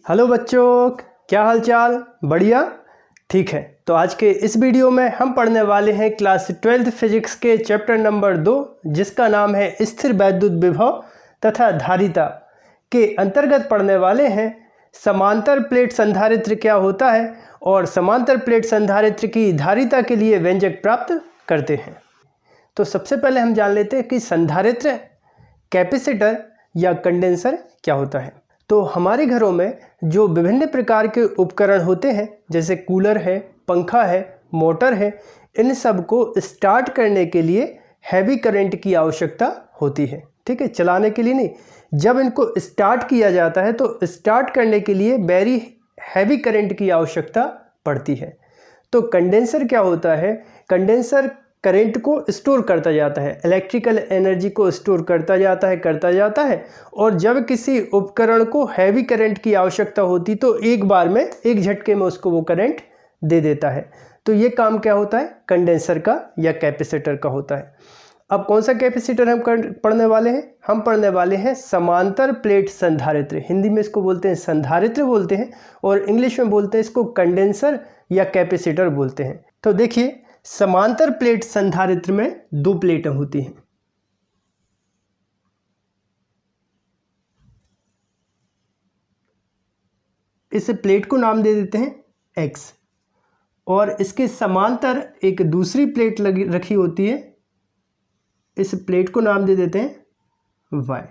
Hello बच्चों, क्या हाल चाल? बढ़िया, ठीक है। तो आज के इस वीडियो में हम पढ़ने वाले हैं क्लास 12th फिजिक्स के चैप्टर नंबर 2, जिसका नाम है स्थिर वैद्युत विभव तथा धारिता के अंतर्गत पढ़ने वाले हैं समांतर प्लेट संधारित्र क्या होता है और समांतर प्लेट संधारित्र की धारिता के लिए व्यंजक प्राप्त करते हैं। तो सबसे पहले हम जान लेते हैं कि संधारित्र, कैपेसिटर या कंडेंसर क्या होता है। तो हमारे घरों में जो विभिन्न प्रकार के उपकरण होते हैं, जैसे कूलर है, पंखा है, मोटर है, इन सब को स्टार्ट करने के लिए हैवी करंट की आवश्यकता होती है। ठीक है, चलाने के लिए नहीं। जब इनको स्टार्ट किया जाता है तो स्टार्ट करने के लिए वेरी हैवी करंट की आवश्यकता पड़ती है। तो कंडेंसर क्या होता है? कंडेंसर करंट को स्टोर करता जाता है, इलेक्ट्रिकल एनर्जी को स्टोर करता जाता है और जब किसी उपकरण को हैवी करंट की आवश्यकता होती तो एक बार में, एक झटके में उसको वो करंट दे देता है। तो ये काम क्या होता है? कंडेंसर का या कैपेसिटर का होता है। अब कौन सा कैपेसिटर हम पढ़ने वाले हैं? हम पढ़ने वाले हैं समांतर प्लेट संधारित्र। हिंदी में इसको बोलते हैं संधारित्र बोलते हैं और इंग्लिश में बोलते हैं इसको कंडेंसर या कैपेसिटर बोलते हैं। तो देखिए, समांतर प्लेट संधारित्र में दो प्लेटें होती हैं। इस प्लेट को नाम दे देते हैं X और इसके समांतर एक दूसरी प्लेट रखी होती है, इस प्लेट को नाम दे देते हैं Y।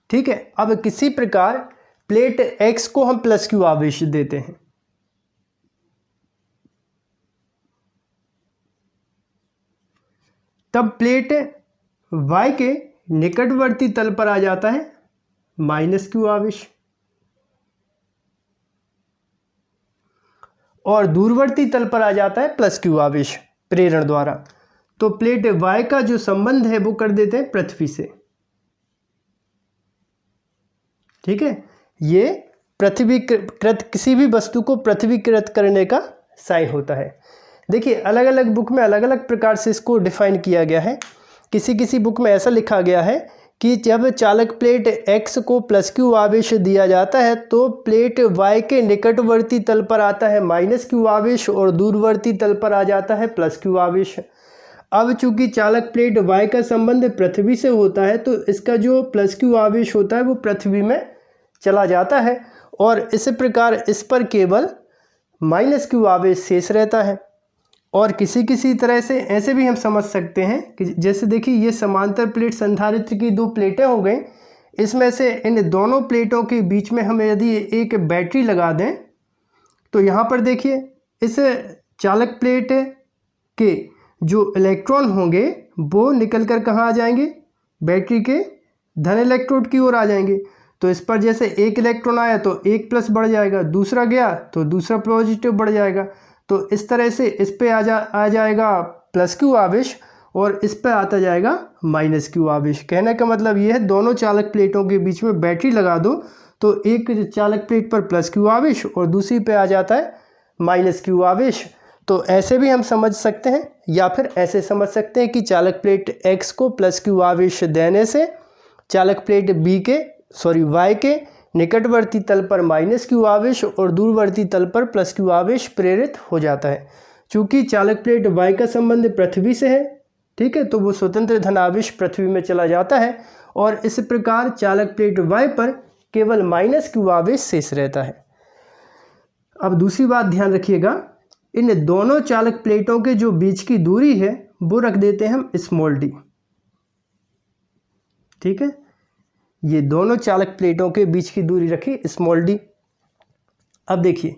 ठीक है, अब किसी प्रकार प्लेट X को हम प्लस क्यू आवेश देते हैं, तब प्लेट Y के निकटवर्ती तल पर आ जाता है माइनस क्यू आवेश और दूरवर्ती तल पर आ जाता है प्लस क्यू आवेश प्रेरण द्वारा। तो प्लेट Y का जो संबंध है वो कर देते हैं पृथ्वी से। ठीक है, ये पृथ्वीकृत, किसी भी वस्तु को पृथ्वीकृत करने का साइन होता है। देखिए, अलग अलग बुक में अलग अलग प्रकार से इसको डिफाइन किया गया है। किसी बुक में ऐसा लिखा गया है कि जब चालक प्लेट X को प्लस क्यू आवेश दिया जाता है तो प्लेट Y के निकटवर्ती तल पर आता है माइनस क्यू आवेश और दूरवर्ती तल पर आ जाता है प्लस क्यू आवेश। अब चूंकि चालक प्लेट Y का संबंध पृथ्वी से होता है तो इसका जो प्लस क्यू आवेश होता है वो पृथ्वी में चला जाता है और इस प्रकार इस पर केवल माइनस क्यू आवेश शेष रहता है। और किसी तरह से ऐसे भी हम समझ सकते हैं कि जैसे देखिए, ये समांतर प्लेट संधारित्र की दो प्लेटें हो गई, इसमें से इन दोनों प्लेटों के बीच में हम यदि एक बैटरी लगा दें तो यहाँ पर देखिए, इस चालक प्लेट के जो इलेक्ट्रॉन होंगे वो निकल कर कहाँ आ जाएंगे? बैटरी के धन इलेक्ट्रोड की ओर आ जाएंगे। तो इस पर जैसे एक इलेक्ट्रॉन आया तो एक प्लस बढ़ जाएगा, दूसरा गया तो दूसरा पॉजिटिव बढ़ जाएगा। तो इस तरह से इस पे आ जाएगा प्लस क्यू आवेश और इस पे आता जाएगा माइनस क्यू आवेश। कहने का मतलब ये है, दोनों चालक प्लेटों के बीच में बैटरी लगा दो तो एक चालक प्लेट पर प्लस क्यू आवेश और दूसरी पे आ जाता है माइनस क्यू आवेश। तो ऐसे भी हम समझ सकते हैं या फिर ऐसे समझ सकते हैं कि चालक प्लेट X को प्लस क्यू आवेश देने से चालक प्लेट Y के निकटवर्ती तल पर माइनस क्यू आवेश और दूरवर्ती तल पर प्लस क्यू आवेश प्रेरित हो जाता है। चूंकि चालक प्लेट Y का संबंध पृथ्वी से है, ठीक है, तो वो स्वतंत्र धन आवेश पृथ्वी में चला जाता है और इस प्रकार चालक प्लेट Y पर केवल माइनस क्यू आवेश शेष रहता है। अब दूसरी बात ध्यान रखिएगा, इन दोनों चालक प्लेटों के जो बीच की दूरी है वो रख देते हैं हम स्मॉल d। ठीक है, ये दोनों चालक प्लेटों के बीच की दूरी रखी स्मॉल d। अब देखिए,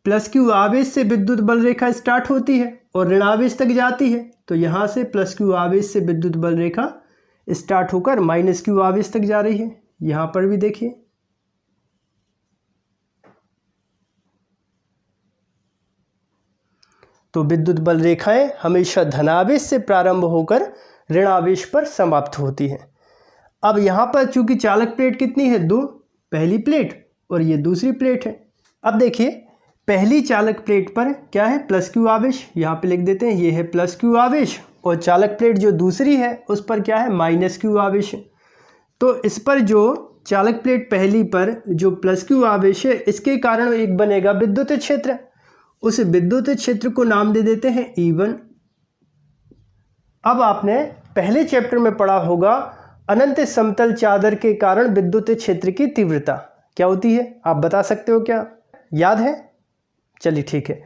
प्लस क्यू आवेश से विद्युत बल रेखा स्टार्ट होती है और ऋणावेश तक जाती है। तो यहाँ से प्लस क्यू आवेश से विद्युत बल रेखा स्टार्ट होकर माइनस क्यू आवेश तक जा रही है। यहाँ पर भी देखिए, तो विद्युत बल रेखाएं हमेशा धनावेश से प्रारंभ होकर ऋणावेश पर समाप्त होती हैं। अब यहाँ पर चूंकि चालक प्लेट कितनी है? दो, पहली प्लेट और ये दूसरी प्लेट है। अब देखिए, पहली चालक प्लेट पर क्या है? प्लस क्यू आवेश, यहाँ पे लिख देते हैं, ये है प्लस क्यू आवेश और चालक प्लेट जो दूसरी है उस पर क्या है? माइनस क्यू आवेश। तो इस पर जो चालक प्लेट पहली पर जो प्लस क्यू आवेश है इसके कारण एक बनेगा विद्युत क्षेत्र। उस विद्युत क्षेत्र को नाम दे देते हैं E1। अब आपने पहले चैप्टर में पढ़ा होगा अनंत समतल चादर के कारण विद्युत क्षेत्र की तीव्रता क्या होती है, आप बता सकते हो क्या, याद है? चलिए ठीक है,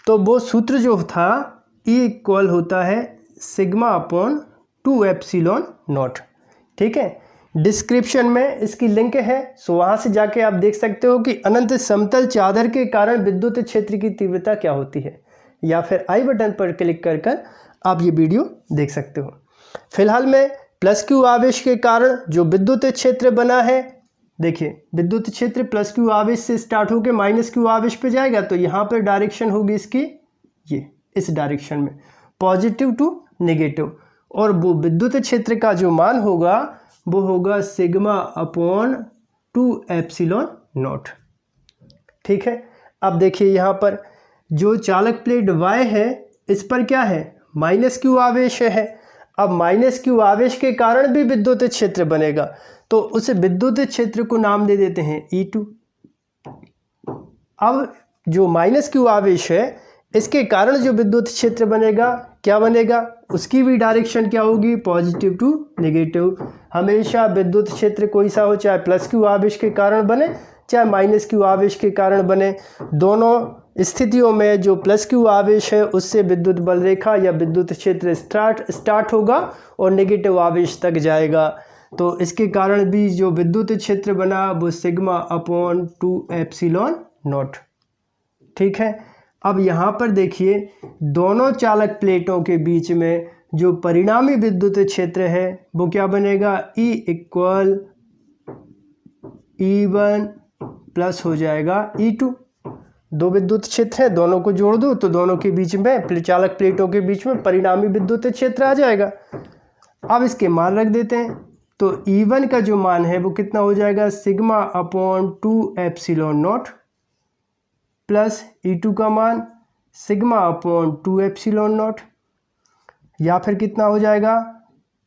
तो वो सूत्र जो था E इक्वल होता है सिग्मा अपॉन 2 एप्सिलॉन नॉट। ठीक है, डिस्क्रिप्शन में इसकी लिंक है, सो वहाँ से जाके आप देख सकते हो कि अनंत समतल चादर के कारण विद्युत क्षेत्र की तीव्रता क्या होती है, या फिर आई बटन पर क्लिक कर कर आप ये वीडियो देख सकते हो। फिलहाल में प्लस क्यू आवेश के कारण जो विद्युत क्षेत्र बना है, देखिए विद्युत क्षेत्र प्लस क्यू आवेश से स्टार्ट होकर माइनस क्यू आवेश पे जाएगा, तो यहाँ पर डायरेक्शन होगी इसकी ये इस डायरेक्शन में, पॉजिटिव टू नेगेटिव, और वो विद्युत क्षेत्र का जो मान होगा वो होगा सिग्मा अपॉन 2 एप्सिलॉन नॉट। ठीक है, अब देखिए यहाँ पर जो चालक प्लेट Y है इस पर क्या है, माइनस क्यू आवेश है। अब माइनस क्यू आवेश के कारण भी विद्युत क्षेत्र बनेगा, तो उस विद्युत क्षेत्र को नाम दे देते हैं E2। अब जो माइनस क्यू आवेश है इसके कारण जो विद्युत क्षेत्र बनेगा क्या बनेगा, उसकी भी डायरेक्शन क्या होगी, पॉजिटिव टू नेगेटिव। हमेशा विद्युत क्षेत्र कोई सा हो, चाहे प्लस क्यू आवेश के कारण बने चाहे माइनस क्यू आवेश के कारण बने, दोनों स्थितियों में जो प्लस क्यू आवेश है उससे विद्युत बल रेखा या विद्युत क्षेत्र स्टार्ट होगा और नेगेटिव आवेश तक जाएगा। तो इसके कारण भी जो विद्युत क्षेत्र बना वो सिग्मा अपॉन 2 एप्सिलॉन नॉट। ठीक है, अब यहाँ पर देखिए दोनों चालक प्लेटों के बीच में जो परिणामी विद्युत क्षेत्र है वो क्या बनेगा, E इक्वल E1 प्लस हो जाएगा E2। दो विद्युत क्षेत्र हैं, दोनों को जोड़ दो तो दोनों के बीच में चालक प्लेटों के बीच में परिणामी विद्युत क्षेत्र आ जाएगा। अब इसके मान रख देते हैं, तो E1 का जो मान है वो कितना हो जाएगा, sigma upon 2 epsilon not plus E2 का मान सिग्मा अपॉन 2 एप्सिलॉन नॉट, या फिर कितना हो जाएगा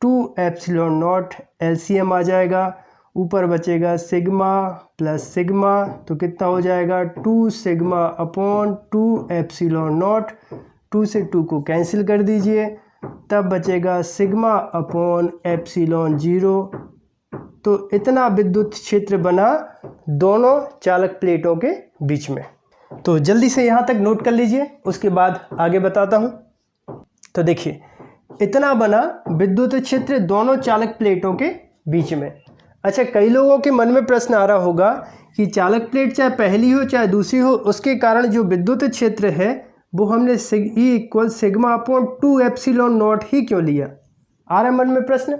2 एप्सिलॉन नॉट, LCM आ जाएगा, ऊपर बचेगा सिग्मा प्लस सिग्मा, तो कितना हो जाएगा 2 सिग्मा अपॉन 2 एप्सिलॉन नॉट। 2 से 2 को कैंसिल कर दीजिए, तब बचेगा सिग्मा अपॉन एप्सिलॉन 0। तो इतना विद्युत क्षेत्र बना दोनों चालक प्लेटों के बीच में। तो जल्दी से यहाँ तक नोट कर लीजिए, उसके बाद आगे बताता हूँ। तो देखिए इतना बना विद्युत क्षेत्र दोनों चालक प्लेटों के बीच में। अच्छा, कई लोगों के मन में प्रश्न आ रहा होगा कि चालक प्लेट चाहे पहली हो चाहे दूसरी हो, उसके कारण जो विद्युत क्षेत्र है वो हमने E equal sigma upon 2 epsilon not ही क्यों लिया, आ रहा है मन में प्रश्न।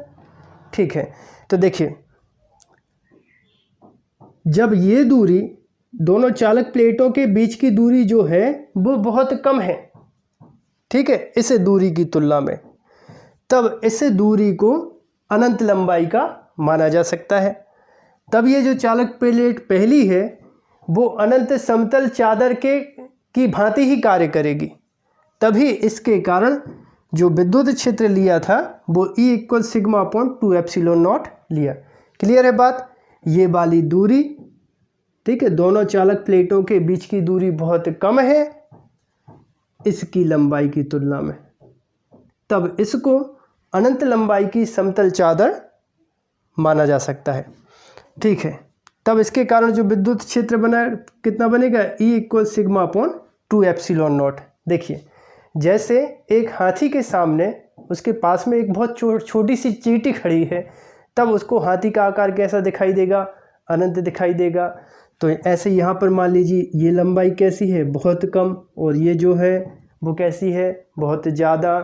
ठीक है, तो देखिए जब ये दूरी दोनों चालक प्लेटों के बीच की दूरी जो है वो बहुत कम है, ठीक है, इस दूरी की तुलना में, तब इस दूरी को अनंत लंबाई का माना जा सकता है। तब ये जो चालक प्लेट पहली है वो अनंत समतल चादर की भांति ही कार्य करेगी, तभी इसके कारण जो विद्युत क्षेत्र लिया था वो E equal sigma upon 2 epsilon not लिया। क्लियर है बात, ये वाली दूरी, ठीक है, दोनों चालक प्लेटों के बीच की दूरी बहुत कम है इसकी लंबाई की तुलना में, तब इसको अनंत लंबाई की समतल चादर माना जा सकता है। ठीक है, तब इसके कारण जो विद्युत क्षेत्र बना कितना बनेगा, E equal sigma upon 2 epsilon not. देखिए जैसे एक हाथी के सामने उसके पास में एक बहुत छोटी सी चींटी खड़ी है, तब उसको हाथी का आकार कैसा दिखाई देगा, अनंत दिखाई देगा। तो ऐसे यहाँ पर मान लीजिए ये लंबाई कैसी है, बहुत कम, और ये जो है वो कैसी है, बहुत ज़्यादा।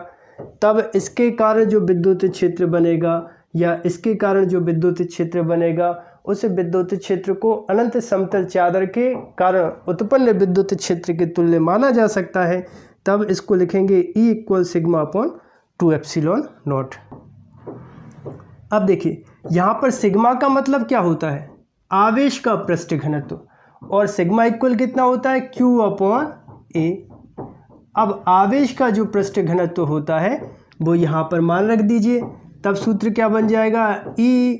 तब इसके कारण जो विद्युत क्षेत्र बनेगा या इसके कारण जो विद्युत क्षेत्र बनेगा उस विद्युत क्षेत्र को अनंत समतल चादर के कारण उत्पन्न विद्युत क्षेत्र के तुल्य माना जा सकता है। तब इसको लिखेंगे E equal sigma upon 2 epsilon not. अब देखिए यहाँ पर सिग्मा का मतलब क्या होता है, आवेश का पृष्ठ घनत्व, और सिग्मा इक्वल कितना होता है, Q अपॉन A। अब आवेश का जो पृष्ठ घनत्व होता है वो यहाँ पर मान रख दीजिए, तब सूत्र क्या बन जाएगा, E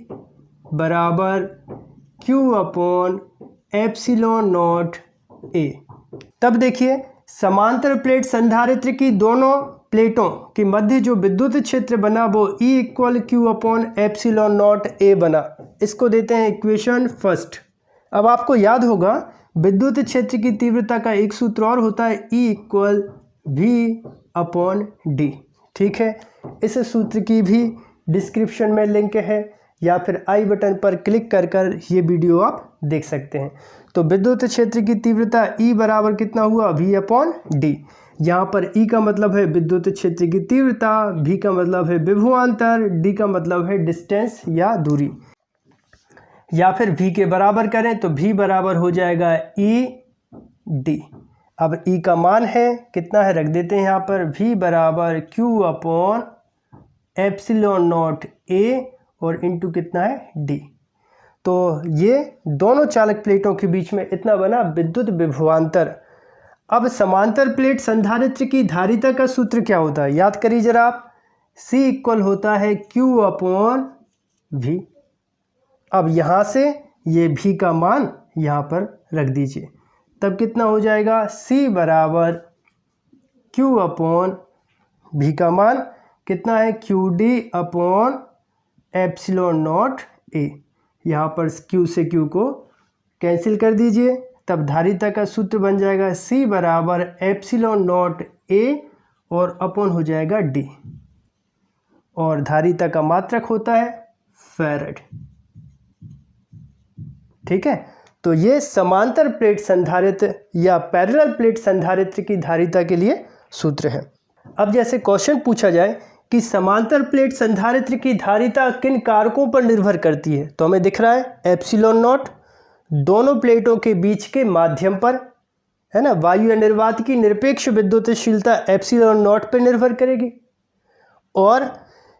बराबर Q upon epsilon not A। तब देखिए समांतर प्लेट संधारित्र की दोनों प्लेटों के मध्य जो विद्युत क्षेत्र बना वो E equal Q upon epsilon not A बना। इसको देते हैं इक्वेशन फर्स्ट। अब आपको याद होगा विद्युत क्षेत्र की तीव्रता का एक सूत्र और होता है E equal V upon D। ठीक है, इस सूत्र की भी डिस्क्रिप्शन में लिंक है या फिर आई बटन पर क्लिक कर ये वीडियो आप देख सकते हैं। तो विद्युत क्षेत्र की तीव्रता E बराबर कितना हुआ V अपॉन D। यहाँ पर E का मतलब है विद्युत क्षेत्र की तीव्रता, V का मतलब है विभवांतर, D का मतलब है डिस्टेंस या दूरी। या फिर V के बराबर करें तो V बराबर हो जाएगा E D। अब E का मान है कितना है, रख देते हैं यहाँ पर V बराबर Q upon epsilon not A और इंटू कितना है D। तो ये दोनों चालक प्लेटों के बीच में इतना बना विद्युत विभवांतर। अब समांतर प्लेट संधारित्र की धारिता का सूत्र क्या होता है, याद करिए जरा आप। C इक्वल होता है Q अपॉन V। अब यहाँ से ये V का मान यहाँ पर रख दीजिए, तब कितना हो जाएगा C बराबर Q अपॉन V का मान कितना है QD upon epsilon not A। यहाँ पर Q से Q को कैंसिल कर दीजिए, तब धारिता का सूत्र बन जाएगा C बराबर एप्सिलॉन नॉट A और अपॉन हो जाएगा D। और धारिता का मात्रक होता है फैराड। ठीक है, तो ये समांतर प्लेट संधारित्र या पैरेलल प्लेट संधारित्र की धारिता के लिए सूत्र है। अब जैसे क्वेश्चन पूछा जाए कि समांतर प्लेट संधारित्र की धारिता किन कारकों पर निर्भर करती है, तो हमें दिख रहा है एप्सिलॉन नॉट दोनों प्लेटों के बीच के माध्यम पर है ना। वायु निर्वात की निरपेक्ष विद्युतशीलता एप्सिलॉन नॉट पर निर्भर करेगी। और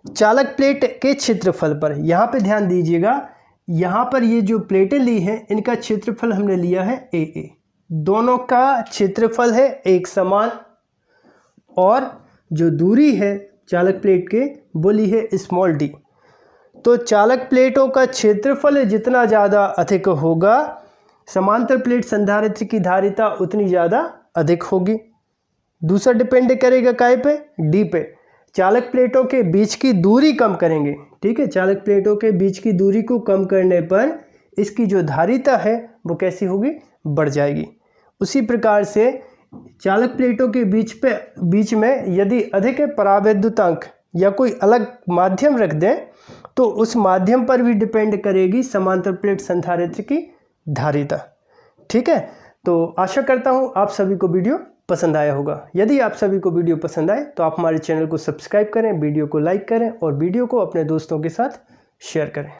चालक प्लेट के क्षेत्रफल पर, यहाँ पे ध्यान दीजिएगा, यहाँ पर ये जो प्लेटें ली हैं इनका क्षेत्रफल हमने लिया है AA। दोनों का क्षेत्रफल है एक समान और जो दूरी है चालक प्लेट के वो ली है स्मॉल d। तो चालक प्लेटों का क्षेत्रफल जितना ज़्यादा अधिक होगा समांतर प्लेट संधारित्र की धारिता उतनी ज़्यादा अधिक होगी। दूसरा डिपेंड करेगा काय पे, D पे। चालक प्लेटों के बीच की दूरी कम करेंगे, ठीक है, चालक प्लेटों के बीच की दूरी को कम करने पर इसकी जो धारिता है वो कैसी होगी, बढ़ जाएगी। उसी प्रकार से चालक प्लेटों के बीच में यदि अधिक परावैद्युतांक या कोई अलग माध्यम रख दें तो उस माध्यम पर भी डिपेंड करेगी समांतर प्लेट संधारित्र की धारिता। ठीक है, तो आशा करता हूँ आप सभी को वीडियो पसंद आया होगा। यदि आप सभी को वीडियो पसंद आए तो आप हमारे चैनल को सब्सक्राइब करें, वीडियो को लाइक करें और वीडियो को अपने दोस्तों के साथ शेयर करें।